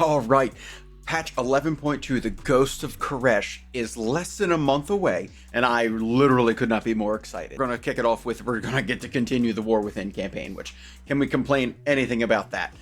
All right, patch 11.2, the Ghost of Koresh, is less than a month away, and I literally could not be more excited. We're going to kick it off with, we're going to get to continue the War Within campaign, which, can we complain anything about that?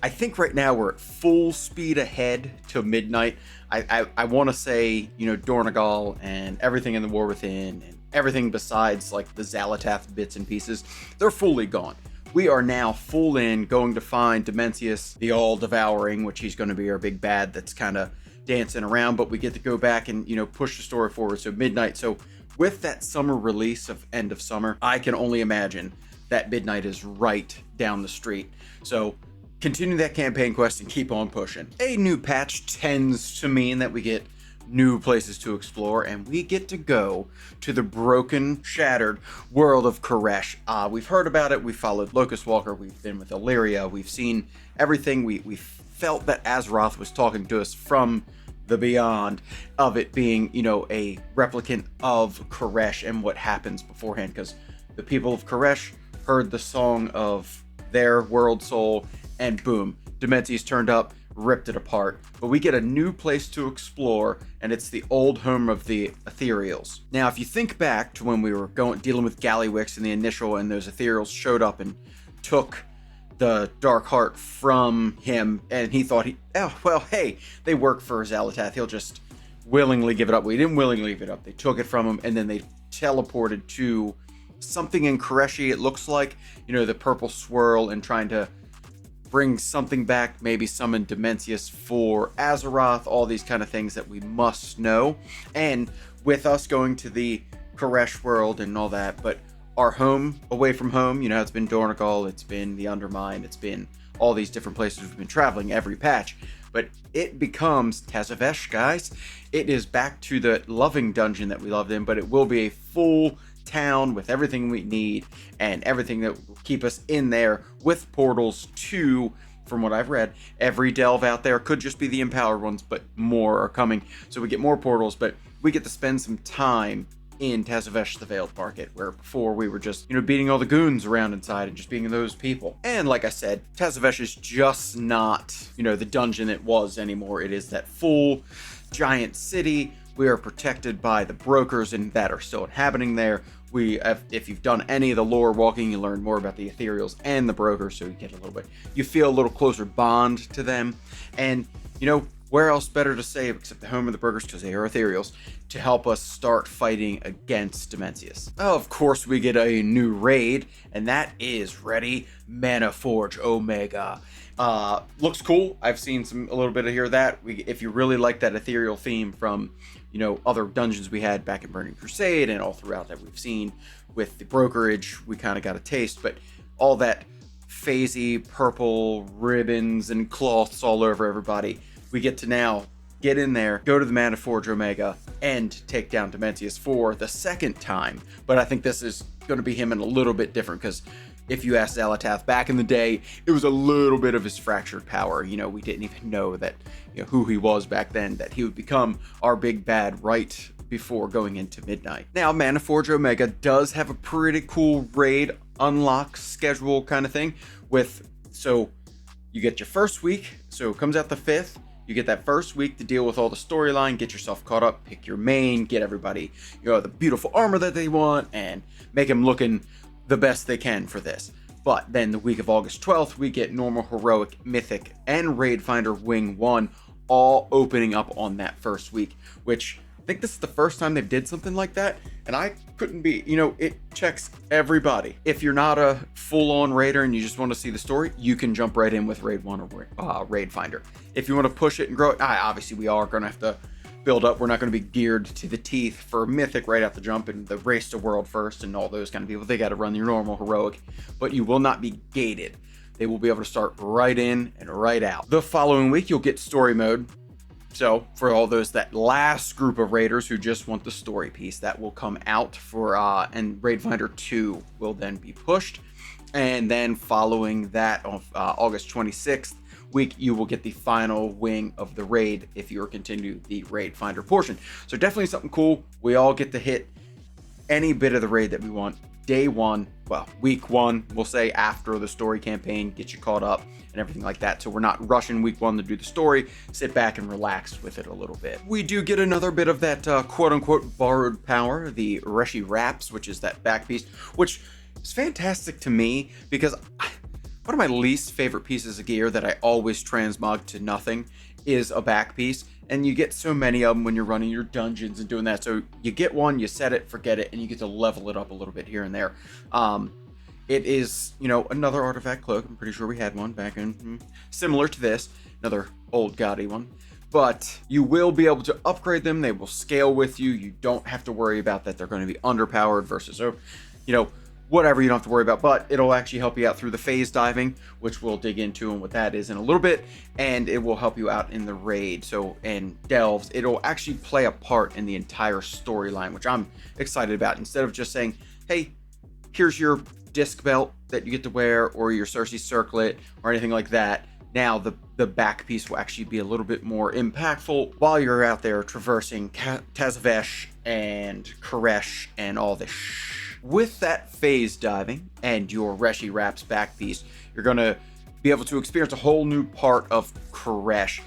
I think right now we're at full speed ahead to midnight. I want to say, you know, Dornagal and everything in the War Within, and everything besides, like, the Xalatath bits and pieces, they're fully gone. We are now full in, going to find Dimensius, the All-Devouring, which he's going to be our big bad that's kind of dancing around, but we get to go back and, you know, push the story forward. So midnight. So with that summer release of End of Summer, I can only imagine that midnight is right down the street. So continue that campaign quest and keep on pushing. A new patch tends to mean that we get new places to explore, and we get to go to the broken, shattered world of Koresh. We've heard about it, we've followed Locust Walker, we've been with Illyria, we've seen everything. We felt that Azeroth was talking to us from the beyond of it being, you know, a replicant of Koresh and what happens beforehand, because the people of Koresh heard the song of their world soul, and boom, Dimensius turned up, ripped it apart. But we get a new place to explore, and it's the old home of the Ethereals. Now, if you think back to when we were dealing with Gallywix in the initial, and those Ethereals showed up and took the Dark Heart from him, and he thought hey, they work for Xalatath, he'll just willingly give it up. We didn't willingly give it up. They took it from him, and then they teleported to something in Koreshi, it looks like, you know, the purple swirl, and trying to bring something back, maybe summon Dimensius for Azeroth, all these kind of things that we must know. And with us going to the Koresh world and all that, but our home away from home, you know, it's been Dornagal, it's been the Undermine, it's been all these different places we've been traveling every patch, but it becomes Tazavesh, guys. It is back to the loving dungeon that we loved in, but it will be a full town with everything we need and everything that will keep us in there, with portals to, from what I've read, every delve out there. Could just be the empowered ones, but more are coming, so we get more portals. But we get to spend some time in Tazavesh, the Veiled Market, where before we were just, you know, beating all the goons around inside and just being those people. And like I said, Tazavesh is just not, you know, the dungeon it was anymore. It is that full giant city. We are protected by the brokers and that are still inhabiting there. If you've done any of the lore walking, you learn more about the Ethereals and the brokers, so you get a little bit, you feel a little closer bond to them. And, you know, where else better to say except the home of the brokers, because they are Ethereals, to help us start fighting against Dimensius. Of course, we get a new raid, and that is ready, Mana Forge Omega. Looks cool. I've seen a little bit of here of that. If you really like that ethereal theme from, you know, other dungeons we had back in Burning Crusade and all throughout that we've seen with the brokerage, we kind of got a taste. But all that phasey purple ribbons and cloths all over everybody, we get to now get in there, go to the Mana Forge Omega, and take down Dimensius for the second time. But I think this is going to be him in a little bit different, because if you ask Xalatath back in the day, it was a little bit of his fractured power. You know, we didn't even know that, you know, who he was back then, that he would become our big bad right before going into midnight. Now, Mana Forge Omega does have a pretty cool raid unlock schedule kind of thing so you get your first week, so it comes out the 5th. You get that first week to deal with all the storyline, get yourself caught up, pick your main, get everybody, you know, the beautiful armor that they want, and make them looking the best they can for this. But then the week of August 12th, we get normal, heroic, mythic, and raid finder wing 1 all opening up on that first week, which I think this is the first time they did something like that, and I couldn't be, you know, it checks everybody. If you're not a full-on raider and you just want to see the story, you can jump right in with raid 1 or raid finder. If you want to push it and grow it, obviously we are going to have to build up. We're not going to be geared to the teeth for mythic right out the jump and the race to world first and all those kind of people. They got to run your normal heroic, but you will not be gated. They will be able to start right in and right out. The following week, you'll get story mode. So for all those, that last group of raiders who just want the story piece, that will come out for, and Raid Finder 2 will then be pushed. And then following that on August 26th week, you will get the final wing of the raid if you are continue the Raid Finder portion. So definitely something cool. We all get to hit any bit of the raid that we want. day one, well, week one, we'll say, after the story campaign, get you caught up and everything like that. So we're not rushing week one to do the story. Sit back and relax with it a little bit. We do get another bit of that quote unquote borrowed power, the Reshi Wraps, which is that back piece, which is fantastic to me because one of my least favorite pieces of gear that I always transmog to nothing is a back piece. And you get so many of them when you're running your dungeons and doing that. So you get one, you set it, forget it, and you get to level it up a little bit here and there. It is, another artifact cloak. I'm pretty sure we had one back in, similar to this, another old gaudy one. But you will be able to upgrade them. They will scale with you. You don't have to worry about that they're going to be underpowered versus, whatever you don't have to worry about, but it'll actually help you out through the phase diving, which we'll dig into and what that is in a little bit, and it will help you out in the raid. So, and delves, it'll actually play a part in the entire storyline, which I'm excited about. Instead of just saying, hey, here's your disc belt that you get to wear, or your Cersei circlet, or anything like that. Now the back piece will actually be a little bit more impactful while you're out there traversing Tazavesh and Koresh and all this With that phase diving and your Reshi Wraps back piece, you're going to be able to experience a whole new part of Koresh.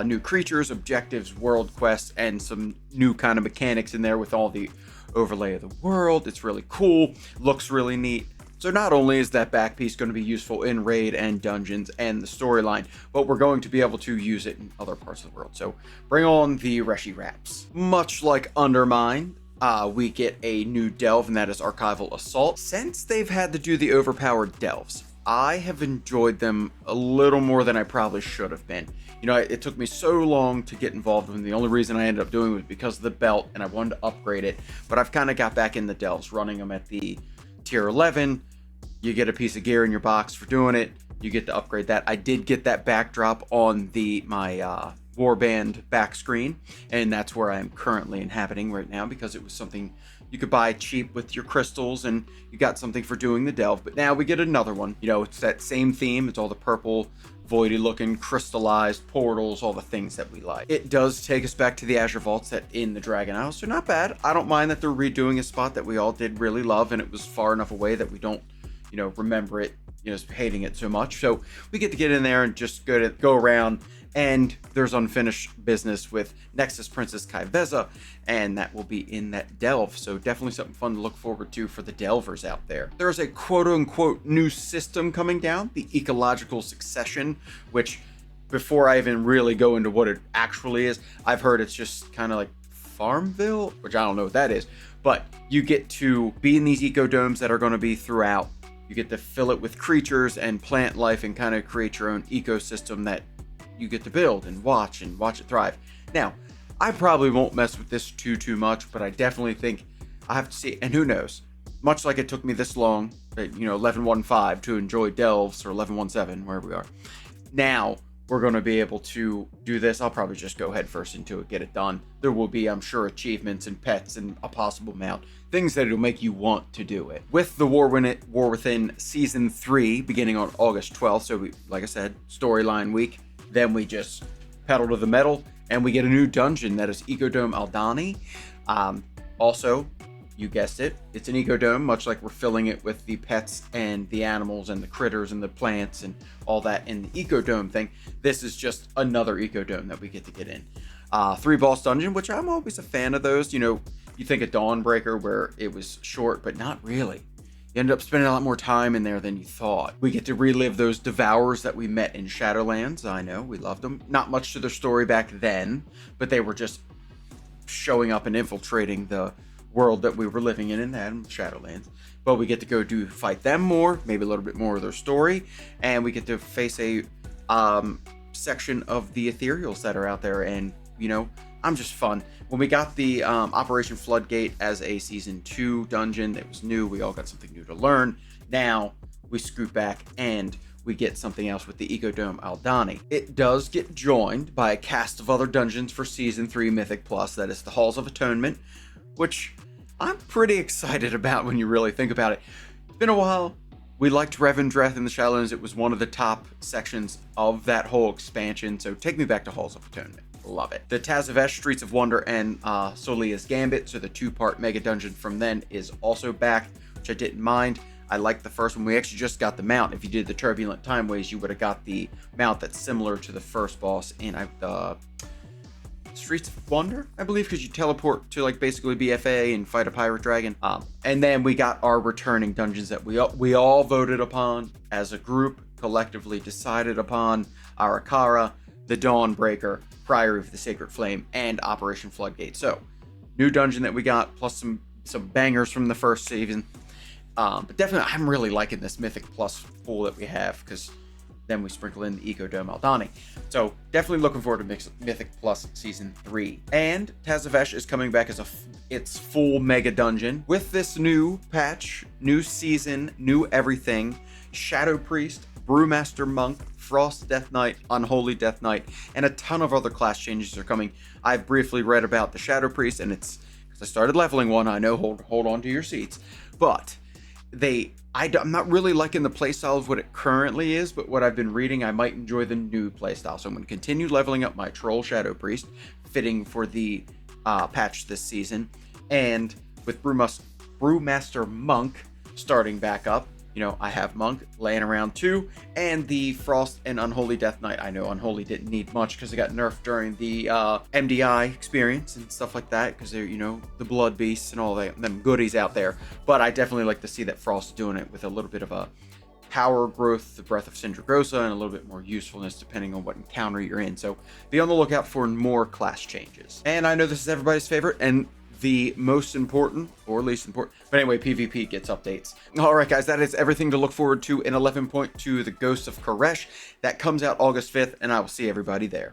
New creatures, objectives, world quests, and some new kind of mechanics in there with all the overlay of the world. It's really cool, looks really neat. So not only is that back piece going to be useful in raid and dungeons and the storyline, but we're going to be able to use it in other parts of the world. So bring on the Reshi Wraps. Much like Undermine, we get a new delve, and that is Archival Assault. Since they've had to do the overpowered delves, I have enjoyed them a little more than I probably should have been. It took me so long to get involved with them. The only reason I ended up doing it was because of the belt, and I wanted to upgrade it. But I've kind of got back in the delves, running them at the tier 11. You get a piece of gear in your box for doing it. You get to upgrade that. I did get that backdrop on my Warband back screen, and that's where I'm currently inhabiting right now, because it was something you could buy cheap with your crystals, and you got something for doing the delve. But now we get another one. It's that same theme. It's all the purple, voidy looking, crystallized portals, all the things that we like. It does take us back to the Azure Vaults in the Dragon Isle, so not bad. I don't mind that they're redoing a spot that we all did really love, and it was far enough away that we don't remember it, hating it so much. So we get to get in there and just go around, and there's unfinished business with Nexus Princess Kaiveza, and that will be in that delve. So definitely something fun to look forward to for the delvers out there. There's a quote-unquote new system coming down, the Ecological Succession, which, before I even really go into what it actually is, I've heard it's just kind of like Farmville, which I don't know what that is, but you get to be in these ecodomes that are going to be throughout. You get to fill it with creatures and plant life and kind of create your own ecosystem that you get to build and watch it thrive. Now, I probably won't mess with this too much, but I definitely think I have to see, and who knows, much like it took me this long, 11.15 to enjoy delves, or 11.17, wherever we are. Now, we're going to be able to do this. I'll probably just go head first into it, get it done. There will be, I'm sure, achievements and pets and a possible mount, things that it'll make you want to do it. With the War Within Season 3 beginning on August 12th, so like I said, storyline week, then we just pedal to the metal, and we get a new dungeon that is Ecodome Aldani. Also, you guessed it, it's an ecodome, much like we're filling it with the pets and the animals and the critters and the plants and all that in the ecodome thing. This is just another ecodome that we get to get in. 3-boss dungeon, which I'm always a fan of those. You think of Dawnbreaker, where it was short, but not really. You end up spending a lot more time in there than you thought. We get to relive those Devourers that we met in Shadowlands. I know, we loved them. Not much to their story back then, but they were just showing up and infiltrating the world that we were living in that Shadowlands. But we get to go fight them more, maybe a little bit more of their story, and we get to face a section of the ethereals that are out there, and I'm just fun. When we got the Operation Floodgate as a Season 2 dungeon that was new, we all got something new to learn. Now we scoot back and we get something else with the Ecodome Aldani. It does get joined by a cast of other dungeons for Season 3 Mythic Plus, that is the Halls of Atonement, which I'm pretty excited about when you really think about it. It's been a while. We liked Revendreth in the Shadowlands. It was one of the top sections of that whole expansion, so take me back to Halls of Atonement. Love it. The Tazavesh, Streets of Wonder, and Solia's Gambit, so the 2-part mega dungeon from then, is also back which I didn't mind. I like the first one. We actually just got the mount. If you did the Turbulent Timeways, you would have got the mount that's similar to the first boss in Streets of Wonder, I believe, because you teleport to like basically BFA and fight a pirate dragon. And then we got our returning dungeons that we all voted upon as a group, collectively decided upon: Arakara, the Dawnbreaker, Priory of the Sacred Flame, and Operation Floodgate. So, new dungeon that we got, plus some bangers from the first season. But definitely, I'm really liking this Mythic Plus pool that we have, because then we sprinkle in the Ecodome Aldani. So definitely looking forward to Mythic Plus Season 3. And Tazavesh is coming back as its full mega dungeon with this new patch, new season, new everything. Shadow Priest, Brewmaster Monk, Frost Death Knight, Unholy Death Knight, and a ton of other class changes are coming. I've briefly read about the Shadow Priest, and it's because I started leveling one. I know, hold on to your seats, but I'm not really liking the playstyle of what it currently is, but what I've been reading, I might enjoy the new playstyle. So I'm going to continue leveling up my Troll Shadow Priest, fitting for the patch this season, and with Brewmaster Monk starting back up. You know, I have Monk laying around too, and the Frost and Unholy Death Knight. I know Unholy didn't need much because it got nerfed during the MDI experience and stuff like that, because they're, you know, the Blood Beasts and all them goodies out there. But I definitely like to see that Frost doing it with a little bit of a power growth, the Breath of Sindragosa, and a little bit more usefulness depending on what encounter you're in. So be on the lookout for more class changes. And I know this is everybody's favorite, and the most important, or least important, but anyway, PvP gets updates. All right, guys, that is everything to look forward to in 11.2, The Ghosts of Koresh. That comes out August 5th, and I will see everybody there.